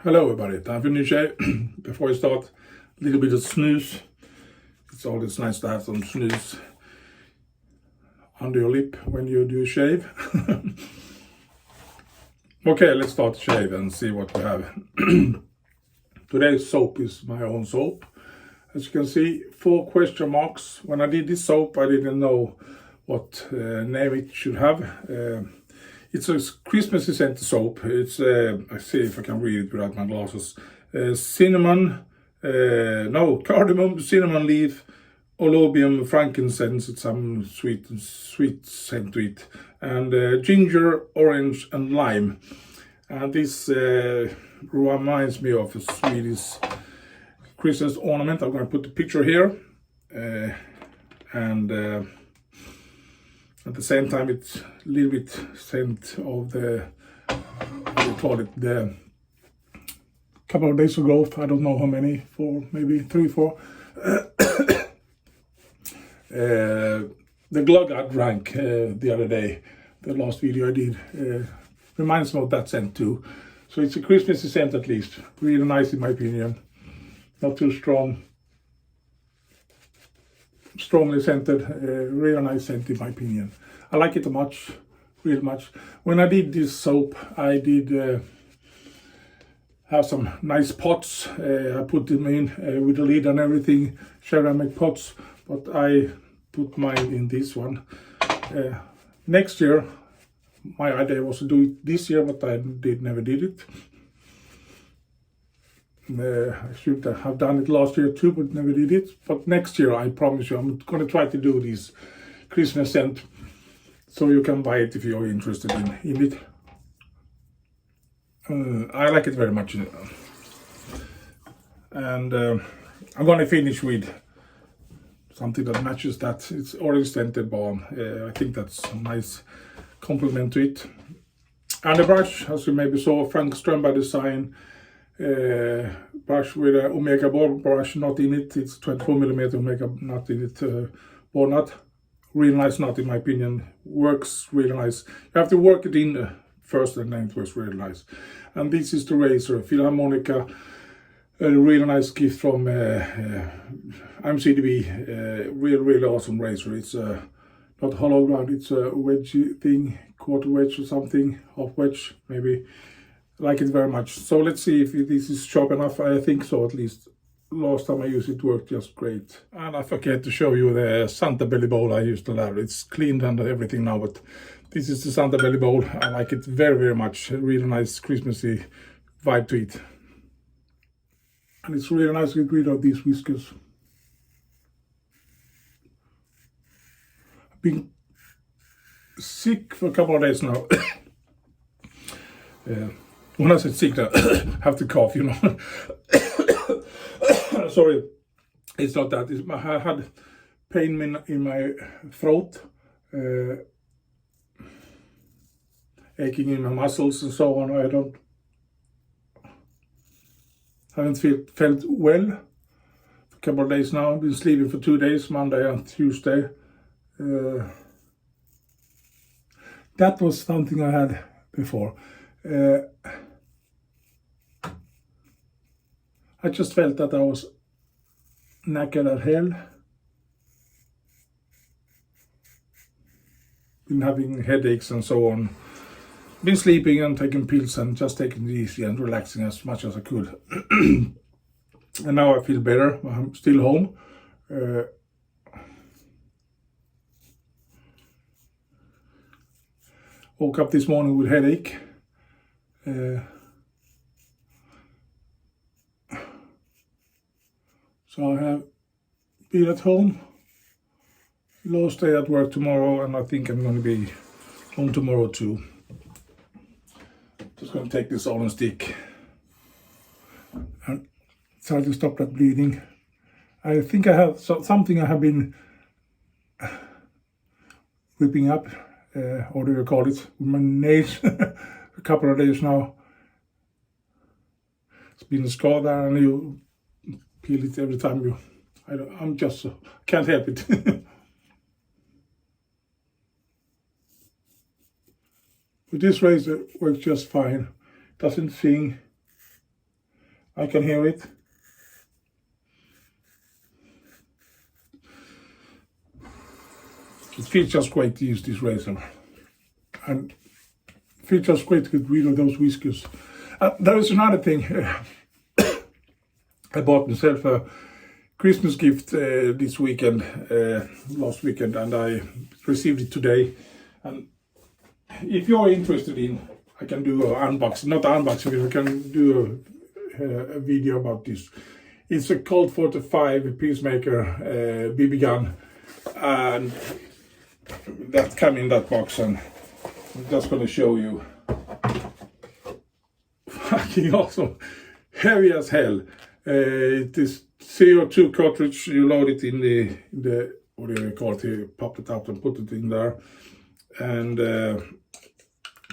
Hello everybody, time for a new shave. Before I start, a little bit of snooze. It's always nice to have some snooze under your lip when you do a shave. Okay, let's start the shave and see what we have. Today's soap is my own soap. As you can see, 4 question marks. When I did this soap, I didn't know what name it should have. It's a Christmassy scented soap. It's, I see if I can read it without my glasses. Cardamom, cinnamon leaf, oloobium, frankincense, it's some sweet scent to it, and ginger, orange, and lime. And this reminds me of a Swedish Christmas ornament. I'm going to put the picture here, and at the same time it's a little bit scent of the, how do you call it, the couple of days ago, I don't know how many, 4, maybe 3, 4. The glug I drank the other day, the last video I did, reminds me of that scent too. So it's a Christmassy scent at least. Really nice in my opinion. Not too strong. Strongly scented, really nice scent in my opinion. I like it much, really much. When I did this soap, I did have some nice pots. I put them in with the lid and everything, ceramic pots, but I put mine in this one. Next year, my idea was to do it this year, but I never did it. I should have done it last year too, but never did it. But next year, I promise you, I'm going to try to do this Christmas scent, so you can buy it if you're interested in it. I like it very much. And I'm going to finish with something that matches that. It's orange scented balm. I think that's a nice compliment to it. And the brush, as you maybe saw, Frank Strömberg design. Brush with a omega boar brush knot in it. It's 24mm omega knot in it, boar knot. Really nice knot in my opinion. Works really nice. You have to work it in first, and then it works really nice. And this is the razor Filarmonica. A really nice gift from IAMCDB. Really awesome razor. It's not hollow ground. It's a wedge thing, quarter wedge or something, half wedge maybe. Like it very much. So let's see if this is sharp enough. I think so, at least. Last time I used it worked just great. And I forget to show you the Santa belly bowl I used to have. It's cleaned and everything now, but this is the Santa belly bowl. I like it very much. A really nice Christmassy vibe to it. And it's really nice to get rid of these whiskers. I've been sick for a couple of days now. When I said sick, I have to cough, you know. Sorry, it's not that. I had pain in my throat, aching in my muscles and so on. I haven't felt well for a couple of days now. I've been sleeping for 2 days, Monday and Tuesday. That was something I had before. I just felt that I was knackered as hell. Been having headaches and so on. Been sleeping and taking pills and just taking it easy and relaxing as much as I could. And now I feel better. I'm still home. Woke up this morning with headache. So I have been at home. Last day at work tomorrow, and I think I'm going to be home tomorrow too. Just going to take this on stick and try to stop that bleeding. I think I have something I have been ripping up, or do you call it, with my nails a couple of days now. It's been a scar there, and you peel it every time you. I'm just can't help it. But this razor works just fine. Doesn't sting. I can hear it. It feels just great to use this razor. And it feels just great to get rid of those whiskers. There is another thing. I bought myself a Christmas gift this weekend, last weekend, and I received it today. And if you're interested in, I can do an unboxing, not unboxing, I can do a video about this. It's a Colt 45 Peacemaker BB gun, and that came in that box, and I'm just going to show you. Fucking awesome, heavy as hell. It is CO2 cartridge. You load it in the what do you call it? You pop it out and put it in there, and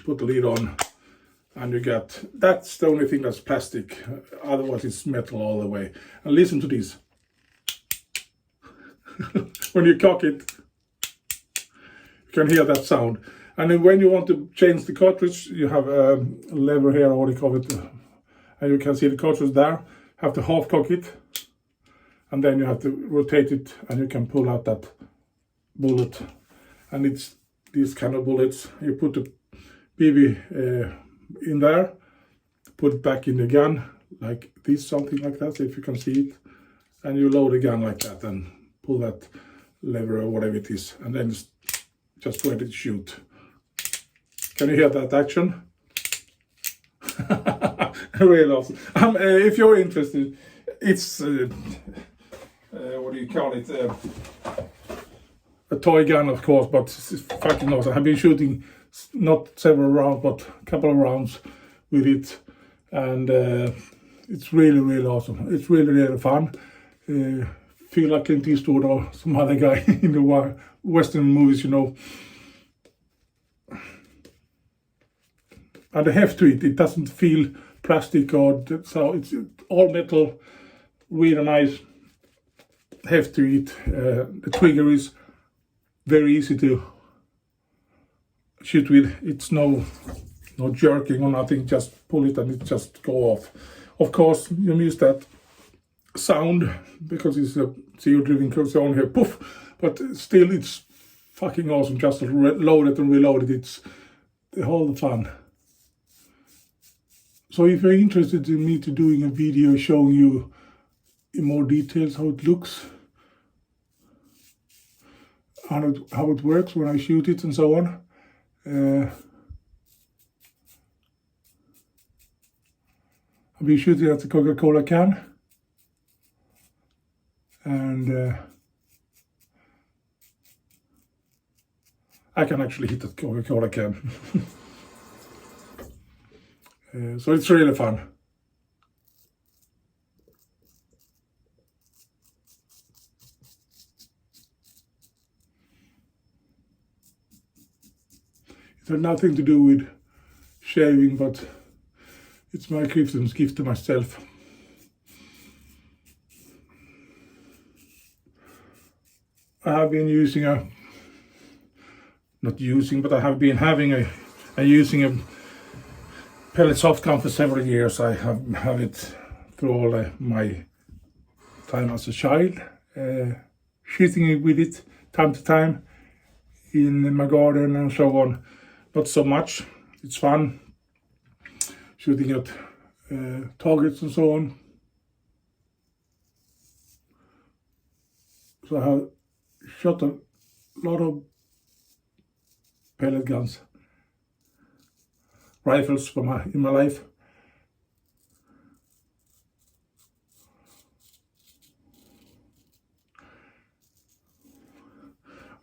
put the lid on, and you get. That's the only thing that's plastic. Otherwise, it's metal all the way. And listen to this. When you cock it, you can hear that sound. And then when you want to change the cartridge, you have a lever here, or what do you call it, and you can see the cartridge there. Have to half cock it, and then you have to rotate it, and you can pull out that bullet. And it's these kind of bullets. You put the BB in there, put it back in the gun like this, something like that, if you can see it, and you load the gun like that and pull that lever or whatever it is, and then it's just ready to shoot. Can you hear that action? Really awesome. If you're interested, it's what do you call it? A toy gun, of course, but it's fucking awesome. I've been shooting not several rounds, but a couple of rounds with it, and it's really, really awesome. It's really, really fun. Feel like Clint Eastwood or some other guy in the Western movies, you know. And the heft to it, it doesn't feel plastic, or so it's all metal, really nice heft to it. The trigger is very easy to shoot with. It's no jerking or nothing, just pull it and it just go off. Of course, you miss that sound because it's a CO-driven car, so only here, poof, but still it's fucking awesome. Just to load it and reload it, it's the whole fun. So if you're interested in me to doing a video showing you in more details how it looks, and how it works when I shoot it and so on, I'll be shooting at the Coca-Cola can, and I can actually hit that Coca-Cola can. So it's really fun. It had nothing to do with shaving, but it's my Christmas gift to myself. I have been using I have been having using a pellet soft gun for several years. I have it through all my time as a child, shooting with it time to time in my garden and so on. Not so much. It's fun shooting at targets and so on. So I have shot a lot of pellet guns, rifles in my life.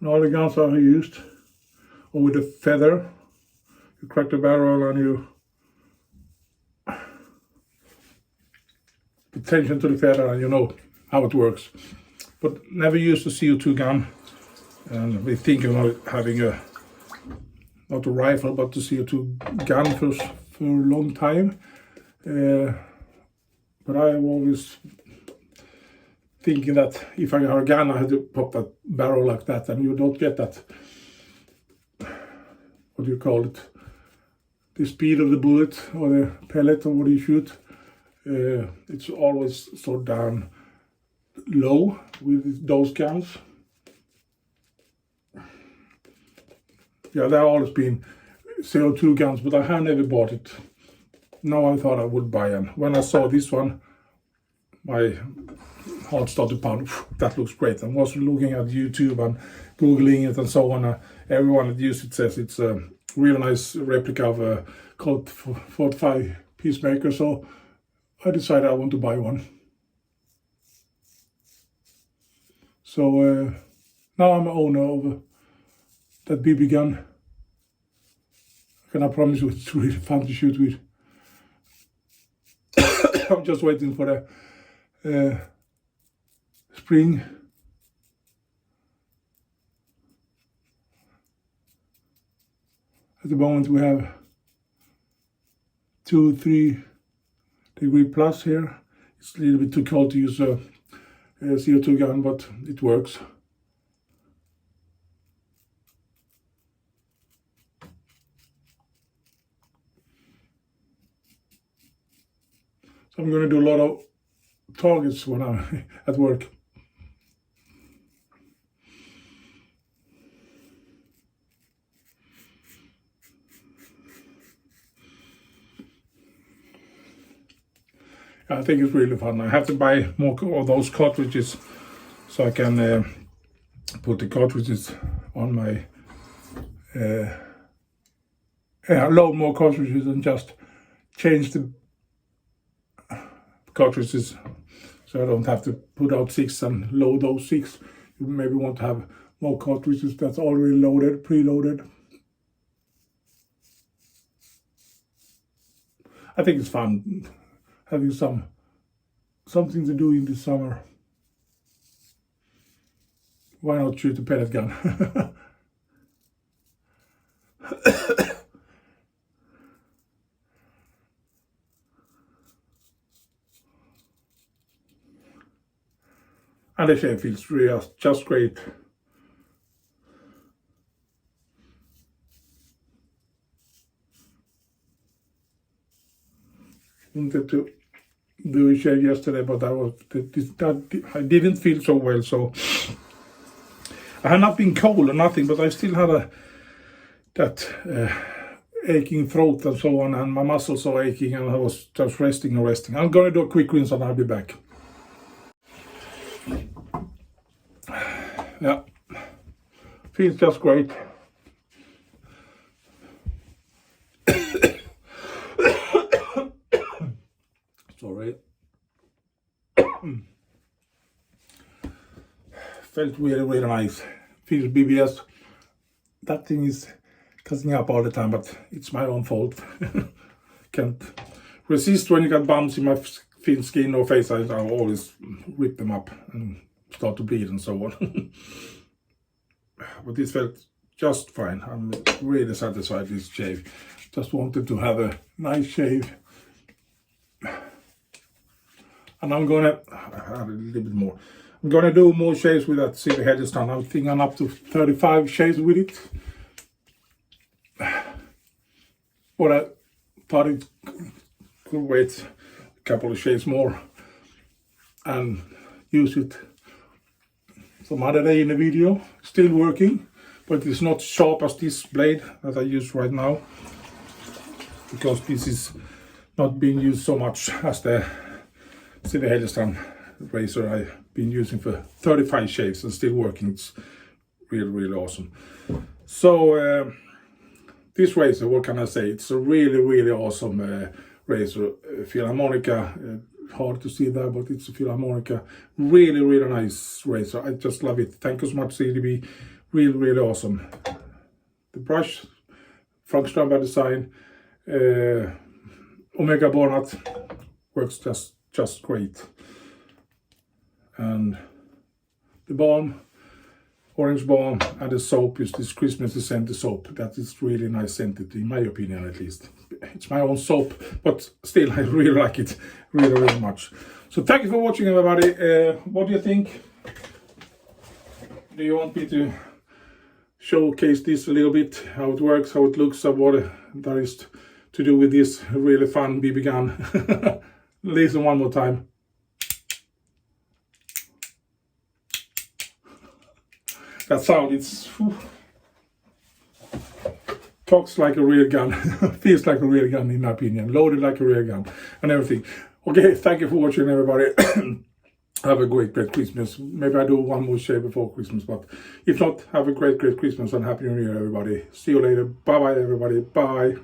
And all the guns I have used, or with a feather, you crack the barrel and you put tension to the feather and you know how it works. But never used a CO2 gun, and we're thinking of having not a rifle, but a CO2 gun for a long time. But I'm always thinking that if I have a gun, I have to pop that barrel like that, and you don't get that, what do you call it, the speed of the bullet or the pellet or what you shoot. It's always so down low with those guns. Yeah, there have always been CO2 guns, but I have never bought it. Now I thought I would buy them. When I saw this one, my heart started to pound. That looks great. I was looking at YouTube and Googling it and so on. Everyone that uses it says it's a real nice replica of a Colt 45 Peacemaker. So I decided I want to buy one. So now I'm an owner of that BB gun. And I promise you it's really fun to shoot with. I'm just waiting for the spring. At the moment we have 2-3 degree plus here. It's a little bit too cold to use a CO2 gun, but it works. So I'm going to do a lot of targets when I'm at work. I think it's really fun. I have to buy more of those cartridges so I can put the cartridges on my load more cartridges and just change the cartridges so I don't have to put out 6 and load those 6. You maybe want to have more cartridges that's already loaded, preloaded. I think it's fun having something to do in the summer. Why not shoot a pellet gun? And the shape feels really just great. Wanted to do a shave yesterday, but I didn't feel so well. So I had not been cold or nothing, but I still had that aching throat and so on, and my muscles are aching, and I was just resting and resting. I'm going to do a quick rinse and I'll be back. Yeah, feels just great. Sorry. Felt really, really nice. Feels BBS. That thing is cutting up all the time, but it's my own fault. Can't resist when you got bumps in my thin skin or face. I always rip them up and start to bleed and so on. But this felt just fine. I'm really satisfied with this shave. Just wanted to have a nice shave. And I'm gonna add a little bit more. I'm gonna do more shaves with that silver hedges done. I think I'm up to 35 shaves with it. But I thought it could wait a couple of shaves more and use it some other day in the video. Still working, but it's not sharp as this blade that I use right now, because this is not being used so much as the silver hedges done razor I've been using for 35 shaves and still working. It's really, really awesome. So this razor, what can I say? It's a really, really awesome razor. Filarmonica, hard to see there, but it's a Filarmonica. Really, really nice razor. I just love it. Thank you so much, CDB. Really, really awesome. The brush from Strömberg design, Omega Barnett, works just great. And the balm, orange balm, and the soap is this Christmas scented soap. That is really nice scented, in my opinion at least. It's my own soap, but still I really like it really, really much. So thank you for watching, everybody. What do you think? Do you want me to showcase this a little bit, how it works, how it looks, what there is to do with this really fun BB gun? Listen one more time. That sound, it's talks like a real gun, feels like a real gun in my opinion, loaded like a real gun and everything. Okay, thank you for watching, everybody. Have a great Christmas. Maybe I do one more share before Christmas, but if not, have a great Christmas and Happy New Year, everybody. See you later. Bye bye, everybody. Bye.